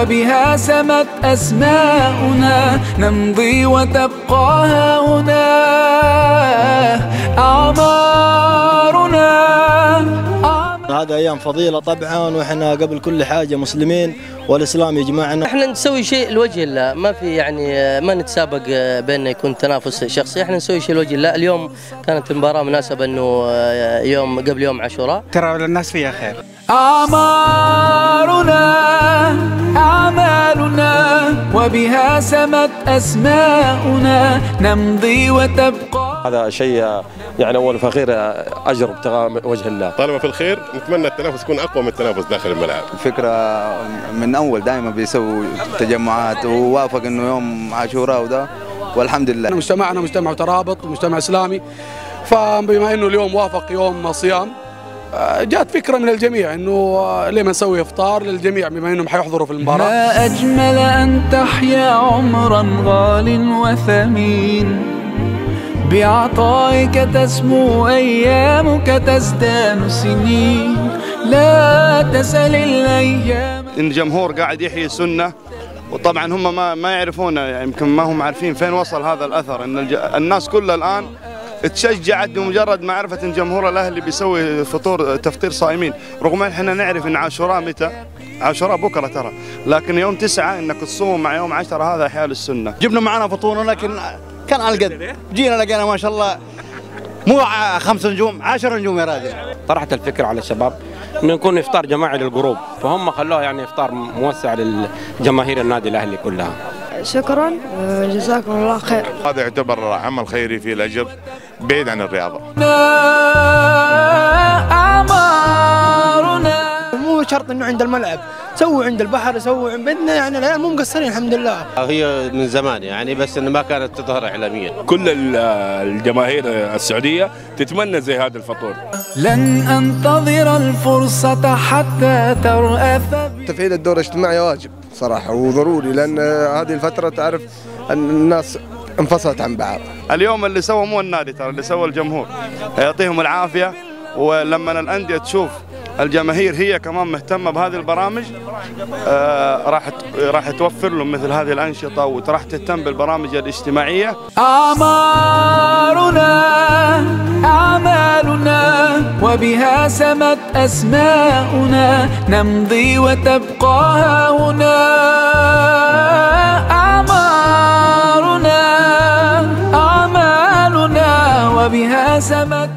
وبها سمت أسماؤنا، نمضي وتبقى هنا أعمارنا. هذا أيام فضيلة طبعا، وإحنا قبل كل حاجة مسلمين والإسلام يجمعنا. إحنا نسوي شيء لوجه الله، ما في يعني ما نتسابق بأنه يكون تنافس شخصي، إحنا نسوي شيء لوجه الله. اليوم كانت المباراة مناسبة أنه يوم قبل يوم عاشوراء، ترى الناس فيها خير. أعمارنا أعمالنا وبها سمت أسماؤنا، نمضي وتبقى. هذا شيء يعني أول فخير أجر ابتغاء وجه الله. طالما في الخير نتمنى التنافس يكون أقوى من التنافس داخل الملعب. الفكرة من أول دائما بيسووا تجمعات، ووافق إنه يوم عاشوراء وده، والحمد لله. مجتمعنا مجتمع ترابط ومجتمع إسلامي، فبما إنه اليوم وافق يوم صيام جاءت فكرة من الجميع إنه ليه ما نسوي إفطار للجميع بما إنهم حيحضروا في المباراة. ما أجمل أن تحيا عمرا غال وثمين، بعطائك تسمو أيامك تزدان سنين، لا تسل الأيام. الجمهور قاعد يحيي سنة، وطبعا هم ما يعرفون، يمكن ما هم عارفين فين وصل هذا الأثر، إن الناس كلها الآن تشجعت بمجرد معرفة ان جمهور الاهلي بيسوي تفطير صائمين، رغم ان احنا نعرف ان عاشوراء متى؟ عاشوراء بكره ترى، لكن يوم 9 انك تصوم مع يوم 10 هذا احياء للسنه. جبنا معنا فطور لكن كان على القد، جينا لقينا ما شاء الله مو 5 نجوم 10 نجوم يا راجل. طرحت الفكرة على الشباب انه يكون افطار جماعي للجروب، فهم خلوها يعني افطار موسع للجماهير النادي الاهلي كلها. شكرا، جزاكم الله خير. هذا يعتبر عمل خيري فيه الأجر بعيد عن الرياضة. مو شرط انه عند الملعب، سووا عند البحر، سووا عند بدنا، يعني العيال مو مقصرين الحمد لله. هي من زمان يعني، بس انه ما كانت تظهر اعلاميا. كل الجماهير السعوديه تتمنى زي هذا الفطور. لن انتظر الفرصه حتى ترأف. تفعيل الدور الاجتماعي واجب صراحه وضروري، لان هذه الفتره تعرف ان الناس انفصلت عن بعض. اليوم اللي سوى مو النادي ترى، اللي سوى الجمهور، يعطيهم العافيه. ولما الانديه تشوف الجماهير هي كمان مهتمه بهذه البرامج، راح توفر لهم مثل هذه الانشطه، وراح تهتم بالبرامج الاجتماعيه. اعمارنا اعمالنا وبها سمت اسماؤنا، نمضي وتبقى هنا أعمالنا وبها سمت